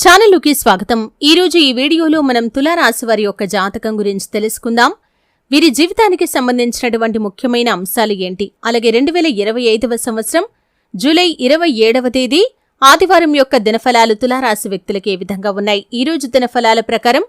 ఛానలుకి స్వాగతం. ఈరోజు ఈ వీడియోలో మనం తులారాశి వారి యొక్క జాతకం గురించి తెలుసుకుందాం. వీరి జీవితానికి సంబంధించినటువంటి ముఖ్యమైన అంశాలు ఏంటి, అలాగే 2025వ సంవత్సరం జూలై 27వ తేదీ ఆదివారం యొక్క దినఫలాలు తులారాశి వ్యక్తులకు ఏ విధంగా ఉన్నాయి. ఈరోజు దినఫలాల ప్రకారం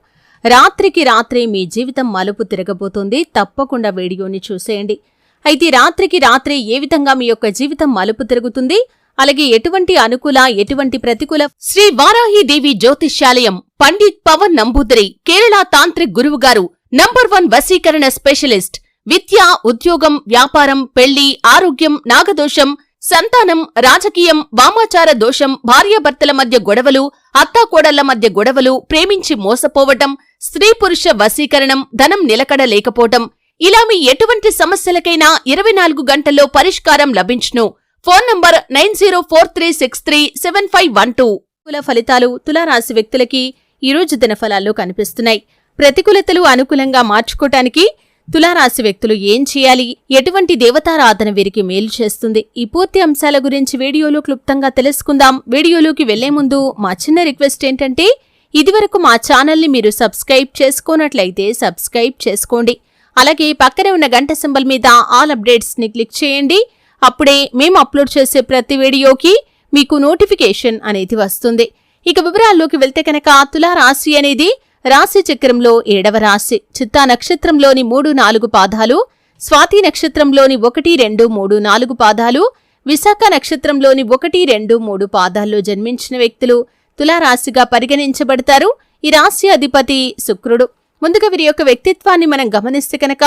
రాత్రికి రాత్రే మీ జీవితం మలుపు తిరగబోతోంది. తప్పకుండా వీడియోని చూసేయండి. అయితే రాత్రికి రాత్రే ఏ విధంగా మీ యొక్క జీవితం మలుపు తిరుగుతుంది, అలాగే ఎటువంటి అనుకూల ఎటువంటి ప్రతికూల శ్రీ వారాహీదేవి జ్యోతిష్యాలయం పండిత్ పవన్ నంబూదరి కేరళ తాంత్రిక్ గురువుగారు నంబర్ 1 వశీకరణ స్పెషలిస్ట్. విద్య, ఉద్యోగం, వ్యాపారం, పెళ్లి, ఆరోగ్యం, నాగదోషం, సంతానం, రాజకీయం, వామాచార దోషం, భార్యాభర్తల మధ్య గొడవలు, అత్తాకోడళ్ల మధ్య గొడవలు, ప్రేమించి మోసపోవటం, స్త్రీ పురుష వశీకరణం, ధనం నిలకడ లేకపోవటం, ఇలా మీ ఎటువంటి సమస్యలకైనా 24 గంటల్లో పరిష్కారం లభించును. Phone number 9043637512. ప్రతికూల ఫలితాలు తులారాశి వ్యక్తులకి ఈరోజు దినఫలాల్లో కనిపిస్తున్నాయి. ప్రతికూలతలు అనుకూలంగా మార్చుకోవటానికి తులారాశి వ్యక్తులు ఏం చేయాలి, ఎటువంటి దేవతారాధన వీరికి మేలు చేస్తుంది, ఈ పూర్తి అంశాల గురించి వీడియోలో క్లుప్తంగా తెలుసుకుందాం. వీడియోలోకి వెళ్లే ముందు మా చిన్న రిక్వెస్ట్ ఏంటంటే, ఇదివరకు మా ఛానల్ని మీరు సబ్స్క్రైబ్ చేసుకోనట్లయితే సబ్స్క్రైబ్ చేసుకోండి. అలాగే పక్కనే ఉన్న గంట సింబల్ మీద ఆల్ అప్డేట్స్ ని క్లిక్ చేయండి. అప్పుడే మేము అప్లోడ్ చేసే ప్రతి వీడియోకి మీకు నోటిఫికేషన్ అనేది వస్తుంది. ఇక వివరాల్లోకి వెళ్తే కనుక తులారాశి అనేది రాశి చక్రంలో 7వ రాశి. చిత్తా నక్షత్రంలోని 3, 4 పాదాలు, స్వాతి నక్షత్రంలోని 1, 2, 3, 4 పాదాలు, విశాఖ నక్షత్రంలోని 1, 2, 3 పాదాల్లో జన్మించిన వ్యక్తులు తులారాశిగా పరిగణించబడతారు. ఈ రాశి అధిపతి శుక్రుడు. ముందుగా వీరి యొక్క వ్యక్తిత్వాన్ని మనం గమనిస్తే కనుక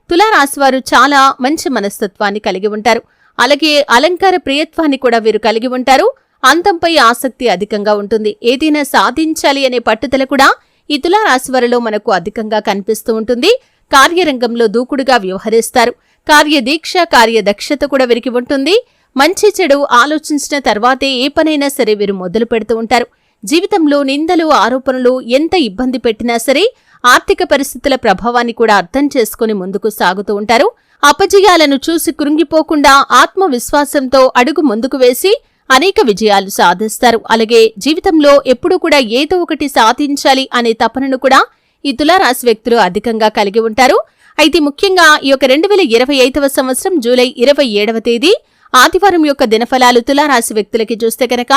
తులారాశివారు చాలా మంచి మనస్తత్వాన్ని కలిగి ఉంటారు. అలాగే అలంకార ప్రియత్వాన్ని కూడా వీరు కలిగి ఉంటారు. అంతంపై ఆసక్తి అధికంగా ఉంటుంది. ఏదైనా సాధించాలి అనే పట్టుదల కూడా ఈ తులారాశివారిలో మనకు అధికంగా కనిపిస్తూ ఉంటుంది. కార్యరంగంలో దూకుడుగా వ్యవహరిస్తారు. కార్యదీక్ష, కార్యదక్షత కూడా వీరికి ఉంటుంది. మంచి చెడు ఆలోచించిన తర్వాతే ఏ పనైనా సరే వీరు మొదలు పెడుతూ ఉంటారు. జీవితంలో నిందలు, ఆరోపణలు ఎంత ఇబ్బంది పెట్టినా సరే ఆర్థిక పరిస్థితుల ప్రభావాన్ని కూడా అర్థం చేసుకుని ముందుకు సాగుతూ ఉంటారు. అపజయాలను చూసి కృంగిపోకుండా ఆత్మవిశ్వాసంతో అడుగు ముందుకు వేసి అనేక విజయాలు సాధిస్తారు. అలాగే జీవితంలో ఎప్పుడూ కూడా ఏదో ఒకటి సాధించాలి అనే తపనను కూడా ఈ తులారాశి వ్యక్తులు అధికంగా కలిగి ఉంటారు. అయితే ముఖ్యంగా ఈ యొక్క 2025వ సంవత్సరం జూలై 27వ తేదీ ఆదివారం యొక్క దినఫలాలు తులారాశి వ్యక్తులకి చూస్తే కనుక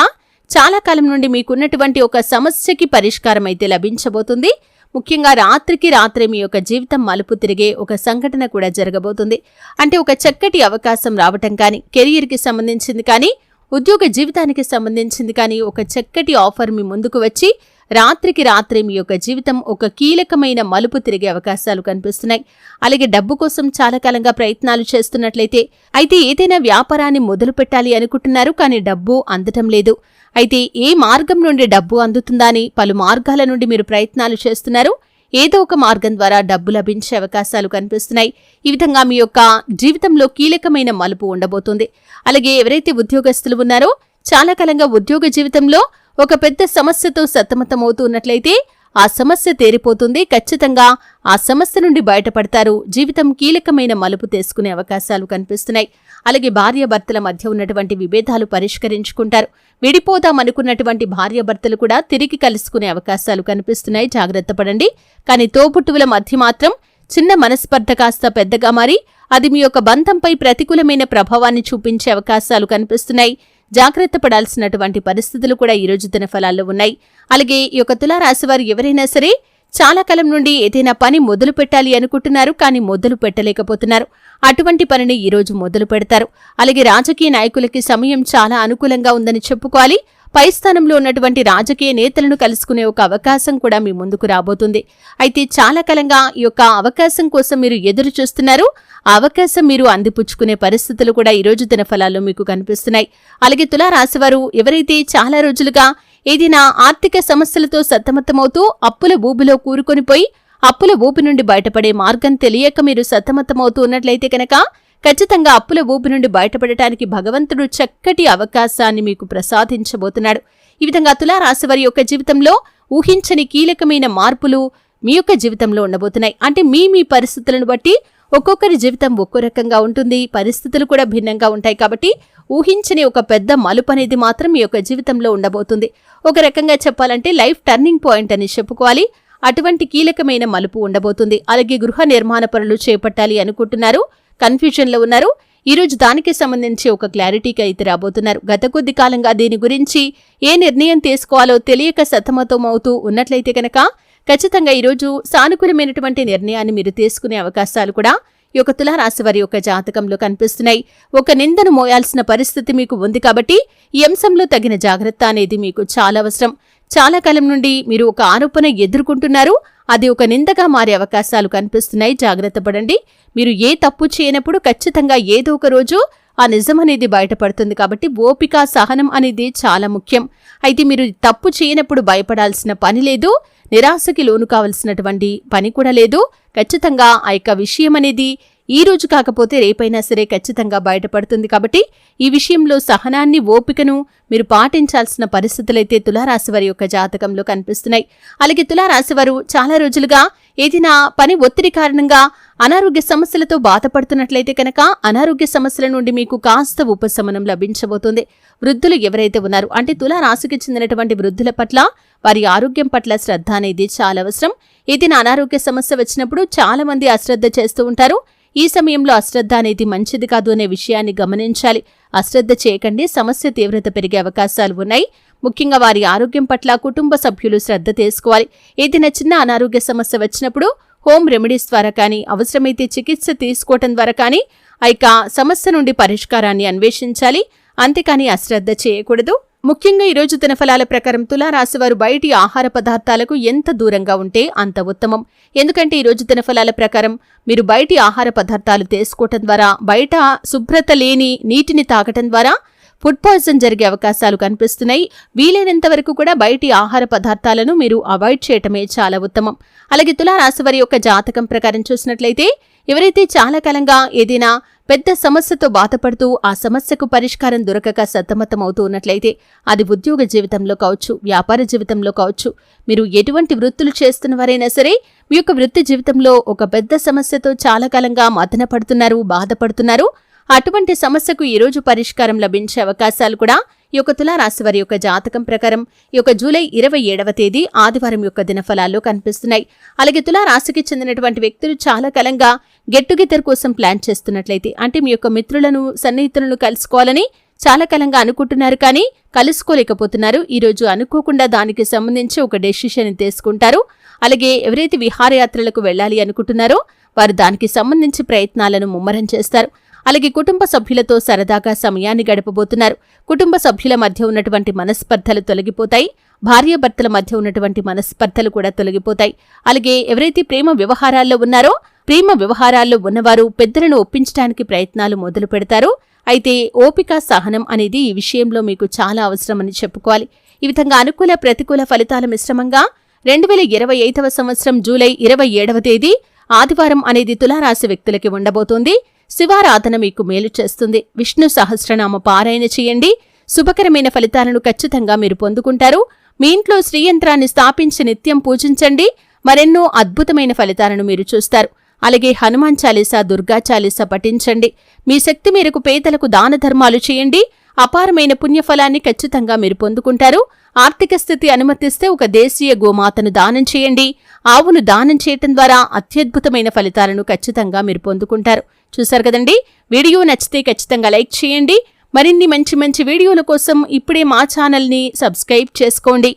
చాలా కాలం నుండి మీకున్నటువంటి ఒక సమస్యకి పరిష్కారం అయితే లభించబోతుంది. ముఖ్యంగా రాత్రికి రాత్రే మీ యొక్క జీవితం మలుపు తిరిగే ఒక సంఘటన కూడా జరగబోతుంది. అంటే ఒక చక్కటి అవకాశం రావటం కానీ, కెరీర్కి సంబంధించింది కానీ, ఉద్యోగ జీవితానికి సంబంధించింది కానీ ఒక చక్కటి ఆఫర్ మీ ముందుకు వచ్చి రాత్రికి రాత్రే మీ యొక్క జీవితం ఒక కీలకమైన మలుపు తిరిగే అవకాశాలు కనిపిస్తున్నాయి. అలాగే డబ్బు కోసం చాలా కాలంగా ప్రయత్నాలు చేస్తున్నట్లయితే, అయితే ఏదైనా వ్యాపారాన్ని మొదలు పెట్టాలి అనుకుంటున్నారు కానీ డబ్బు అందటం లేదు. అయితే ఏ మార్గం నుండి డబ్బు అందుతుందా అని పలు మార్గాల నుండి మీరు ప్రయత్నాలు చేస్తున్నారు. ఏదో ఒక మార్గం ద్వారా డబ్బు లభించే అవకాశాలు కనిపిస్తున్నాయి. ఈ విధంగా మీ యొక్క జీవితంలో కీలకమైన మలుపు ఉండబోతుంది. అలాగే ఎవరైతే ఉద్యోగస్తులు ఉన్నారో చాలా కాలంగా ఉద్యోగ జీవితంలో ఒక పెద్ద సమస్యతో సతమతమవుతూ ఉన్నట్లయితే ఆ సమస్య తేరిపోతుంది. ఖచ్చితంగా ఆ సమస్య నుండి బయటపడతారు. జీవితం కీలకమైన మలుపు తీసుకునే అవకాశాలు కనిపిస్తున్నాయి. అలాగే భార్యాభర్తల మధ్య ఉన్నటువంటి విభేదాలు పరిష్కరించుకుంటారు. విడిపోదామనుకున్నటువంటి భార్యాభర్తలు కూడా తిరిగి కలుసుకునే అవకాశాలు కనిపిస్తున్నాయి. జాగ్రత్త పడండి. కానీ తోబుట్టువుల మధ్య మాత్రం చిన్న మనస్పర్ధ కాస్త పెద్దగా మారి అది మీ యొక్క బంధంపై ప్రతికూలమైన ప్రభావాన్ని చూపించే అవకాశాలు కనిపిస్తున్నాయి. జాగ్రత్త పడాల్సినటువంటి పరిస్థితులు కూడా ఈరోజు దినఫలాల్లో ఉన్నాయి. అలాగే ఈ యొక్క తులారాశివారు ఎవరైనా సరే చాలా కాలం నుండి ఏదైనా పని మొదలు పెట్టాలి అనుకుంటున్నారు కానీ మొదలు పెట్టలేకపోతున్నారు. అటువంటి పనిని ఈరోజు మొదలు పెడతారు. అలాగే రాజకీయ నాయకులకి సమయం చాలా అనుకూలంగా ఉందని చెప్పుకోవాలి. పై స్థానంలో ఉన్నటువంటి రాజకీయ నేతలను కలుసుకునే ఒక అవకాశం కూడా మీ ముందుకు రాబోతుంది. అయితే చాలా కాలంగా ఈ యొక్క అవకాశం కోసం మీరు ఎదురు చూస్తున్నారు. ఆ అవకాశం మీరు అందిపుచ్చుకునే పరిస్థితులు కూడా ఈరోజు దినఫలాల్లో మీకు కనిపిస్తున్నాయి. అలాగే తులారాశివారు ఎవరైతే చాలా రోజులుగా ఏదైనా ఆర్థిక సమస్యలతో సతమతమవుతూ అప్పుల ఊబిలో కూరుకొనిపోయి అప్పుల ఊబి నుండి బయటపడే మార్గం తెలియక మీరు సతమతమవుతూ ఉన్నట్లయితే కనుక ఖచ్చితంగా అప్పుల ఊబి నుండి బయటపడటానికి భగవంతుడు చక్కటి అవకాశాన్ని మీకు ప్రసాదించబోతున్నాడు. ఈ విధంగా తులారాశివారి యొక్క జీవితంలో ఊహించని కీలకమైన మార్పులు మీ యొక్క జీవితంలో ఉండబోతున్నాయి. అంటే మీ పరిస్థితులను బట్టి ఒక్కొక్కరి జీవితం ఒక్కో రకంగా ఉంటుంది, పరిస్థితులు కూడా భిన్నంగా ఉంటాయి. కాబట్టి ఊహించని ఒక పెద్ద మలుపు అనేది మాత్రం మీ యొక్క జీవితంలో ఉండబోతుంది. ఒక రకంగా చెప్పాలంటే లైఫ్ టర్నింగ్ పాయింట్ అని చెప్పుకోవాలి. అటువంటి కీలకమైన మలుపు ఉండబోతుంది. అలాగే గృహ నిర్మాణ పనులు చేపట్టాలి అనుకుంటున్నారు, కన్ఫ్యూజన్లో ఉన్నారు. ఈరోజు దానికి సంబంధించి ఒక క్లారిటీకి అయితే రాబోతున్నారు. గత కొద్ది కాలంగా దీని గురించి ఏ నిర్ణయం తీసుకోవాలో తెలియక సతమతమవుతూ ఉన్నట్లయితే కనుక ఖచ్చితంగా ఈరోజు సానుకూలమైనటువంటి నిర్ణయాన్ని మీరు తీసుకునే అవకాశాలు కూడా ఈ యొక్క తులారాశి వారి యొక్క జాతకంలో కనిపిస్తున్నాయి. ఒక నిందను మోయాల్సిన పరిస్థితి మీకు ఉంది కాబట్టి ఈ అంశంలో తగిన జాగ్రత్త అనేది మీకు చాలా అవసరం. చాలా కాలం నుండి మీరు ఒక ఆరోపణ ఎదుర్కొంటున్నారు, అది ఒక నిందగా మారే అవకాశాలు కనిపిస్తున్నాయి. జాగ్రత్త పడండి. మీరు ఏ తప్పు చేయనప్పుడు ఖచ్చితంగా ఏదో ఒక రోజు ఆ నిజం అనేది బయటపడుతుంది. కాబట్టి ఓపిక, సహనం అనేది చాలా ముఖ్యం. అయితే మీరు తప్పు చేయనప్పుడు భయపడాల్సిన పని లేదు, నిరాశకి లోను కావలసినటువంటి పని కూడా లేదు. ఖచ్చితంగా ఆ యొక్క విషయం అనేది ఈ రోజు కాకపోతే రేపైనా సరే ఖచ్చితంగా బయటపడుతుంది. కాబట్టి ఈ విషయంలో సహనాన్ని, ఓపికను మీరు పాటించాల్సిన పరిస్థితులైతే తులారాశి వారి యొక్క జాతకంలో కనిపిస్తున్నాయి. అలాగే తులారాశి వారు చాలా రోజులుగా ఏదైనా పని ఒత్తిడి కారణంగా అనారోగ్య సమస్యలతో బాధపడుతున్నట్లయితే కనుక అనారోగ్య సమస్యల నుండి మీకు కాస్త ఉపశమనం లభించబోతుంది. వృద్ధులు ఎవరైతే ఉన్నారో అంటే తులారాశికి చెందినటువంటి వృద్ధుల పట్ల, వారి ఆరోగ్యం పట్ల శ్రద్ధ అనేది చాలా అవసరం. ఏదైనా అనారోగ్య సమస్య వచ్చినప్పుడు చాలా మంది అశ్రద్ధ చేస్తూ ఉంటారు. ఈ సమయంలో అశ్రద్ధ అనేది మంచిది కాదు అనే విషయాన్ని గమనించాలి. అశ్రద్ధ చేయకండి, సమస్య తీవ్రత పెరిగే అవకాశాలు ఉన్నాయి. ముఖ్యంగా వారి ఆరోగ్యం పట్ల కుటుంబ సభ్యులు శ్రద్ధ తీసుకోవాలి. ఏదైనా చిన్న అనారోగ్య సమస్య వచ్చినప్పుడు హోమ్ రెమెడీస్ ద్వారా కానీ, అవసరమైతే చికిత్స తీసుకోవటం ద్వారా కానీ ఆ యొక్క సమస్య నుండి పరిష్కారాన్ని అన్వేషించాలి. అంతేకాని అశ్రద్ధ చేయకూడదు. ముఖ్యంగా ఈరోజు దినఫలాల ప్రకారం తులారాశివారు బయటి ఆహార పదార్థాలకు ఎంత దూరంగా ఉంటే అంత ఉత్తమం. ఎందుకంటే ఈరోజు దినఫలాల ప్రకారం మీరు బయటి ఆహార పదార్థాలు తీసుకోవటం ద్వారా, బయట శుభ్రత లేని నీటిని తాగటం ద్వారా ఫుడ్ పాయిజన్ జరిగే అవకాశాలు కనిపిస్తున్నాయి. వీలైనంత వరకు కూడా బయటి ఆహార పదార్థాలను మీరు అవాయిడ్ చేయటమే చాలా ఉత్తమం. అలాగే తులారాశి వారి యొక్క జాతకం ప్రకారం చూసినట్లయితే ఎవరైతే చాలా కాలంగా ఏదైనా పెద్ద సమస్యతో బాధపడుతూ ఆ సమస్యకు పరిష్కారం దొరకక సతమతమవుతూ ఉన్నట్లయితే అది ఉద్యోగ జీవితంలో కావచ్చు, వ్యాపార జీవితంలో కావచ్చు, మీరు ఎటువంటి వృత్తులు చేస్తున్నవారైనా సరే మీ యొక్క వృత్తి జీవితంలో ఒక పెద్ద సమస్యతో చాలా కాలంగా మదన పడుతున్నారు, బాధపడుతున్నారు. అటువంటి సమస్యకు ఈరోజు పరిష్కారం లభించే అవకాశాలు కూడా ఈ యొక్క తులారాశి వారి యొక్క జాతకం ప్రకారం ఈ యొక్క జూలై 27వ తేదీ ఆదివారం యొక్క దినఫలాల్లో కనిపిస్తున్నాయి. అలాగే తులారాశికి చెందినటువంటి వ్యక్తులు చాలా కాలంగా గెట్ టుగెదర్ కోసం ప్లాన్ చేస్తున్నట్లయితే, అంటే మీ యొక్క మిత్రులను, సన్నిహితులను కలుసుకోవాలని చాలా కాలంగా అనుకుంటున్నారు కానీ కలుసుకోలేకపోతున్నారు. ఈరోజు అనుకోకుండా దానికి సంబంధించి ఒక డెసిషన్ తీసుకుంటారు. అలాగే ఎవరైతే విహారయాత్రలకు వెళ్లాలి అనుకుంటున్నారో వారు దానికి సంబంధించి ప్రయత్నాలను ముమ్మరం చేస్తారు. అలాగే కుటుంబ సభ్యులతో సరదాగా సమయాన్ని గడపబోతున్నారు. కుటుంబ సభ్యుల మధ్య ఉన్నటువంటి మనస్పర్ధలు తొలగిపోతాయి. భార్యాభర్తల మధ్య ఉన్నటువంటి మనస్పర్ధలు కూడా తొలగిపోతాయి. అలాగే ఎవరైతే ప్రేమ వ్యవహారాల్లో ఉన్నారో, ప్రేమ వ్యవహారాల్లో ఉన్నవారు పెద్దలను ఒప్పించడానికి ప్రయత్నాలు మొదలు పెడతారు. అయితే ఓపిక, సహనం అనేది ఈ విషయంలో మీకు చాలా అవసరమని చెప్పుకోవాలి. ఈ విధంగా అనుకూల, ప్రతికూల ఫలితాల మిశ్రమంగా 2025వ సంవత్సరం జూలై 27వ తేదీ ఆదివారం అనేది తులారాశి వ్యక్తులకి ఉండబోతోంది. శివారాధన మీకు మేలు చేస్తుంది. విష్ణు సహస్రనామ పారాయణ చేయండి. శుభకరమైన ఫలితాలను ఖచ్చితంగా మీరు పొందుకుంటారు. మీ ఇంట్లో శ్రీయంత్రాన్ని స్థాపించి నిత్యం పూజించండి. మరెన్నో అద్భుతమైన ఫలితాలను మీరు చూస్తారు. అలాగే హనుమాన్ చాలీసా, దుర్గా చాలీసా పఠించండి. మీ శక్తి మేరకు పేదలకు దాన ధర్మాలు చేయండి. అపారమైన పుణ్యఫలాన్ని ఖచ్చితంగా మీరు పొందుకుంటారు. ఆర్థిక స్థితి అనుమతిస్తే ఒక దేశీయ గోమాతను దానం చేయండి. ఆవును దానం చేయటం ద్వారా అత్యద్భుతమైన ఫలితాలను ఖచ్చితంగా మీరు పొందుకుంటారు. చూశారు కదండి. వీడియో నచ్చితే ఖచ్చితంగా లైక్ చేయండి. మరిన్ని మంచి మంచి వీడియోల కోసం ఇప్పుడే మా ఛానల్ని సబ్స్క్రైబ్ చేసుకోండి.